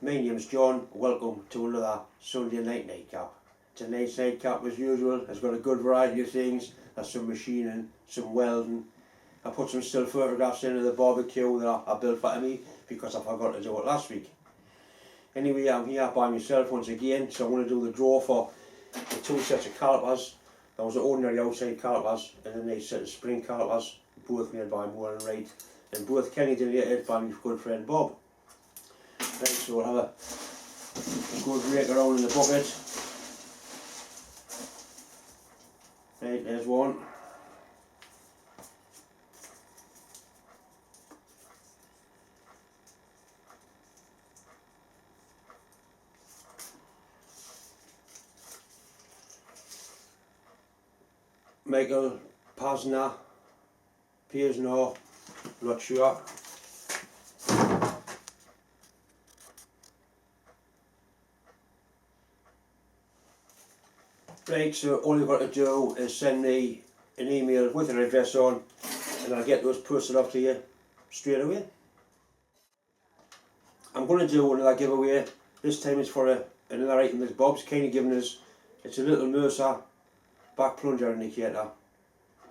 my name's John. Welcome to another Sunday night nightcap. Tonight's nightcap, as usual, has got a good variety of things. There's some machining, some welding. I put some still photographs in of the barbecue that I built for Emmy because I forgot to do it last week. Anyway, I'm here by myself once again, so I'm going to do the draw for the two sets of calipers. There was the ordinary outside calipers and a nice set of spring calipers, both made by Moore and Wright, and both Kenny donated by my good friend Bob. Right, so we'll have a good rake around in the bucket. Right, there's one. Michael Pasner, Piesno, not sure. Right, so all you've got to do is send me an email with your address on and I'll get those posted off to you straight away. I'm going to do another giveaway. This time it's for another item that Bob's kind of given us. It's a little Mercer back plunger indicator.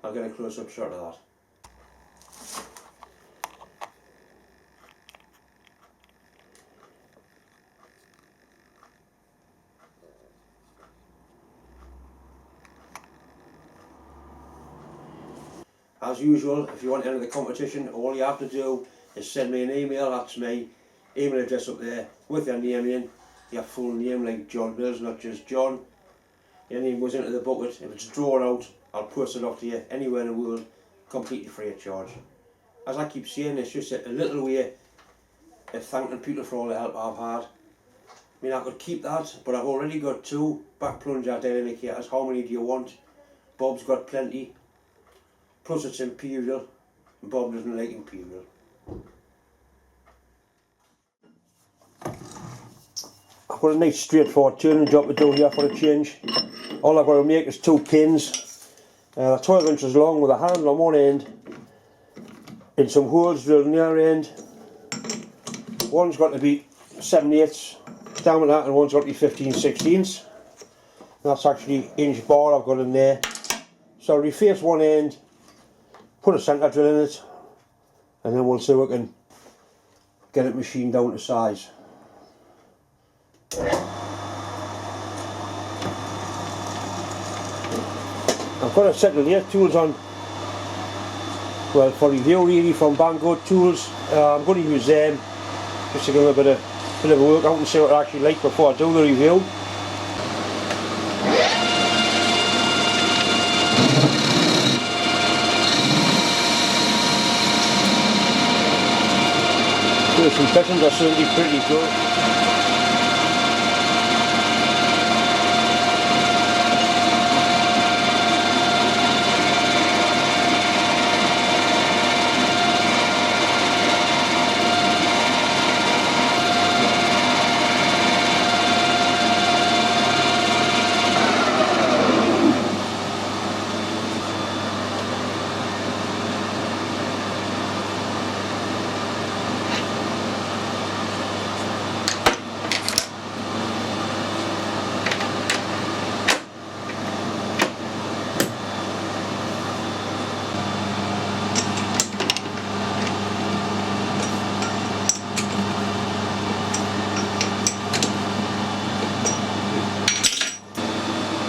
I'll get a close-up shot of that. As usual, if you want to enter the competition, all you have to do is send me an email. That's my email address up there with your name in, your full name like John Mills, not just John. Your name goes into the bucket. If it's drawn out, I'll post it off to you anywhere in the world, completely free of charge. As I keep saying, it's just a little way of thanking people for all the help I've had. I mean, I could keep that, but I've already got two back plunger dial indicators. How many do you want? Bob's got plenty. Plus it's imperial, and Bob doesn't like imperial. I've got a nice straightforward turning job to do here for a change. All I've got to make is two pins. They're 12 inches long with a handle on one end and some holes drilled on the other end. One's got to be 7/8 down with that and one's got to be 15/16. That's actually inch bar I've got in there. So I'll reface one end, put a centre drill in it, and then we'll see if we can get it machined down to size. I've got a set of lathe tools on, well, for review really, from Bango Tools. I'm going to use them just to give a bit of a workout and see what I actually like before I do the review. First impressions are certainly pretty good.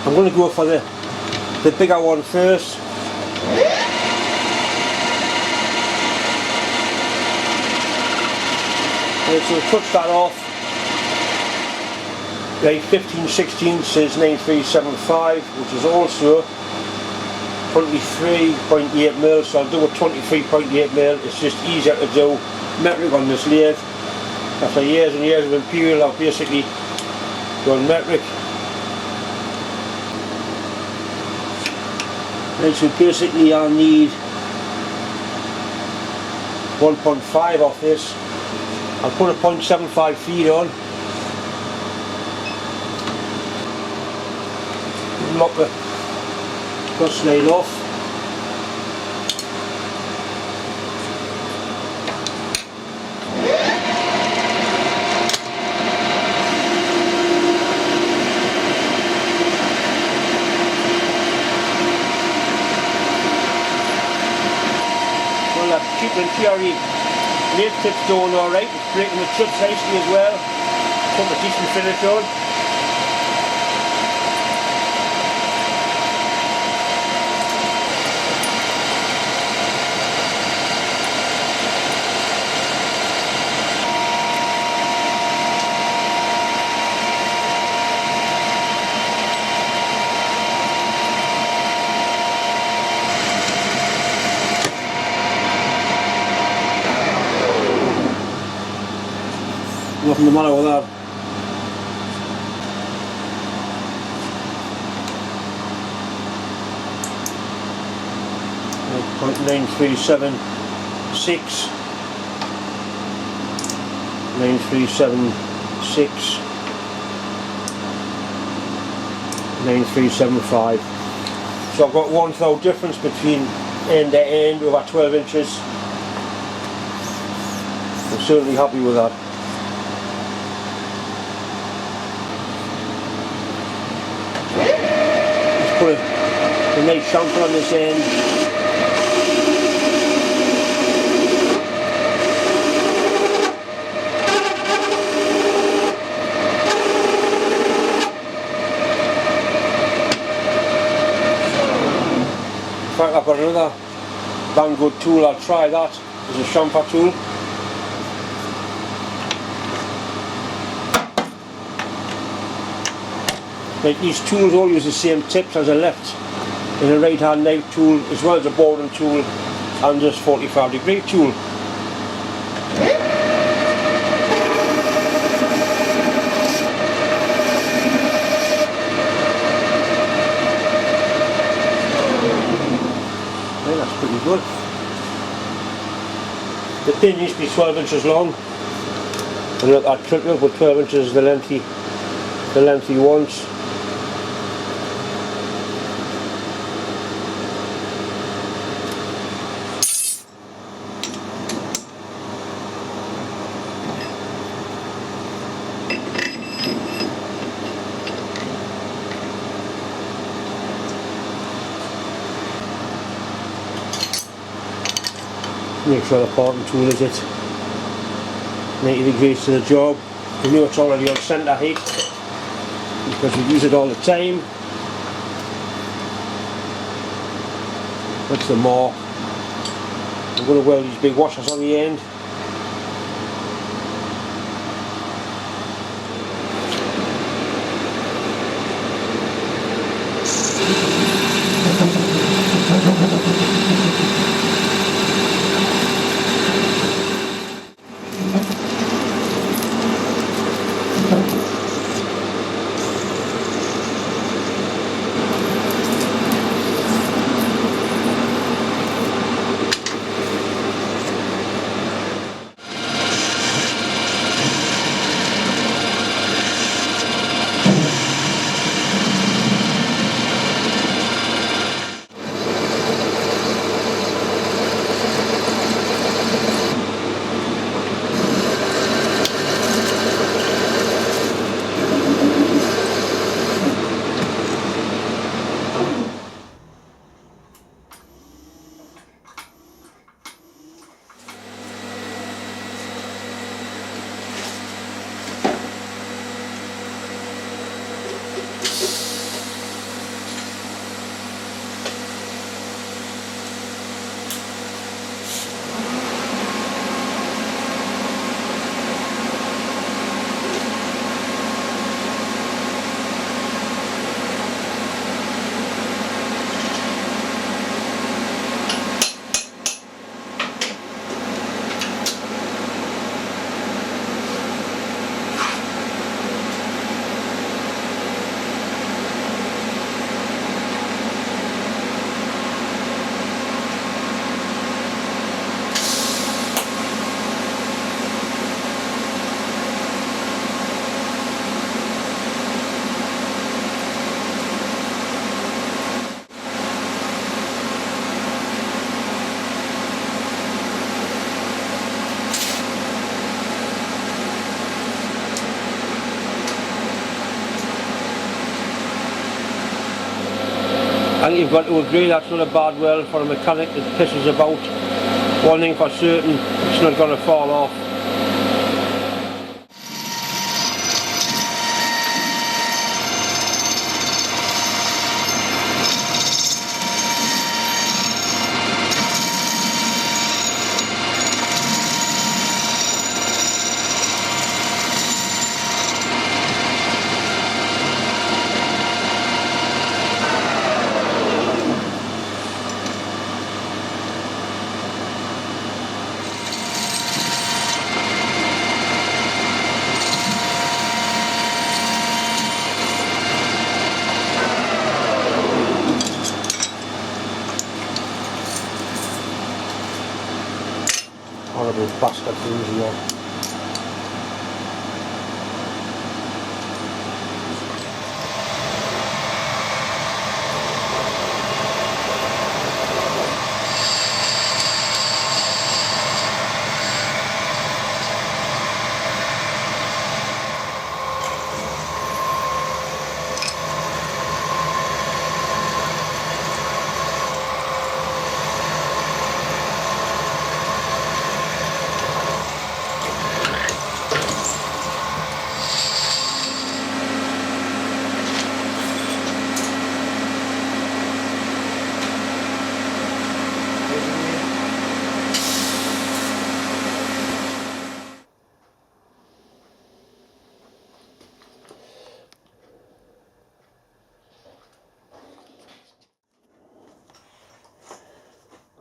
I'm going to go for the bigger one first. Right, so we'll touch that off. Right, 15/16 is 9375, which is also 23.8mm, so I'll do a 23.8mm. It's just easier to do metric on this lathe. After years and years of imperial, I've basically done metric. Right, so basically I'll need 1.5 off this. I'll put a 0.75 feed on. Lock the cross slide off. Lathe tip's doing alright, it's breaking the chips nicely as well. Put a decent finish on. Nothing the matter with that. .9376 9376 9375. So I've got 1 thou difference between end to end, over 12 inches. I'm certainly happy with that. Just put a nice chamfer on this end. In fact, I've got another Banggood tool, I'll try that as a chamfer tool. Like, these tools all use the same tips as a left and a right hand knife tool, as well as a boring tool and this 45-degree tool. That's pretty good. The pin used to be 12 inches long, and look, I trimmed it up with 12 inches the lengthy ones. Make sure the parting tool is at 90 degrees to the job. You know it's already on centre heat because we use it all the time. That's the mark. I'm going to weld these big washers on the end. I think you've got to agree that's not a bad weld for a mechanic that pisses about One thing for certain, it's not going to fall off. Horrible bastard things here.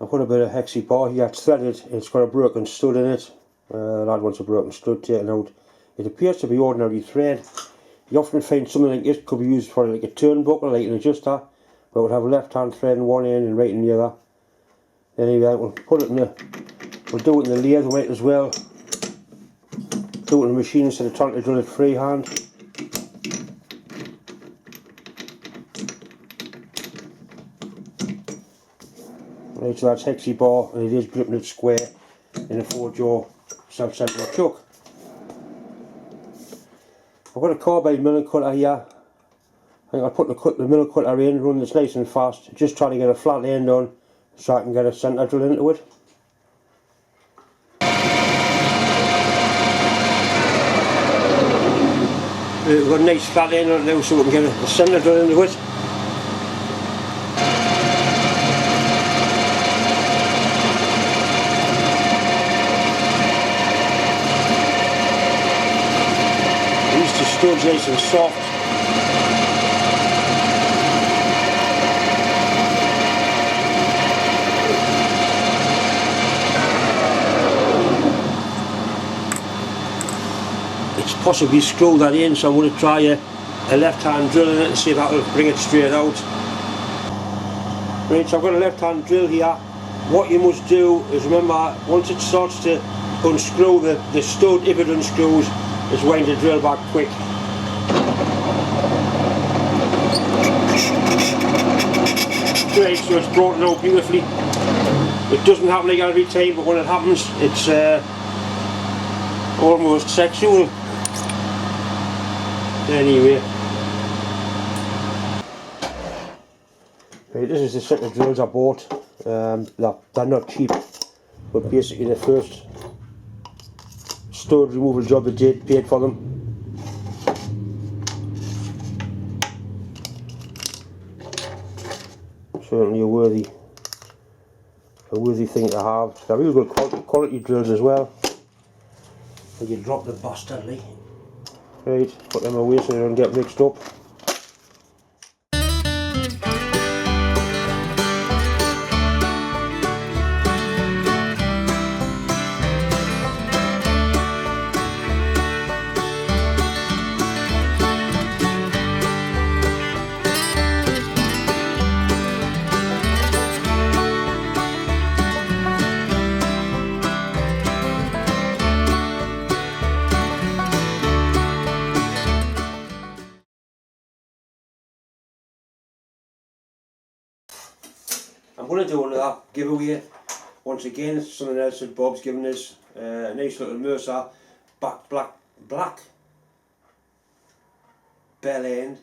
I've got a bit of hexy bar here, it's threaded, it's got a broken stud in it. That one's a broken stud taken out. It appears to be ordinary thread. You often find something like this could be used for like a turnbuckle, like an adjuster, but it would have a left hand thread in one end and right in the other. Anyway, we'll put it in the, we'll do it in the lathe, we might as well do it in the machine instead of trying to drill it freehand. Right, so that's hexy bar, and it is gripping it square in a 4-jaw self-centering chuck. I've got a carbide milling cutter here. I think I'll put the milling cutter in, run this nice and fast, just trying to get a flat end on so I can get a centre drill into it. We've got a nice flat end on it now so we can get a centre drill into it. Studs nice and soft. It's possibly screwed that in, so I'm going to try a left hand drill in it and see if that will bring it straight out. Right, so I've got a left hand drill here. What you must do is remember, once it starts to unscrew the stud, if it unscrews, is wind the drill back quick. Right, so it's brought it out beautifully. It doesn't happen like every time, but when it happens, it's almost sexual. Anyway, right, this is the set of drills I bought. They're not cheap, but basically the first stud removal job I did, paid for them. Certainly a worthy thing to have. They're really good quality drills as well. And you drop the bastard, like. Right, put them away so they don't get mixed up. I'm going to do another giveaway. Once again, it's something else that Bob's given us. A nice little Mercer black bell end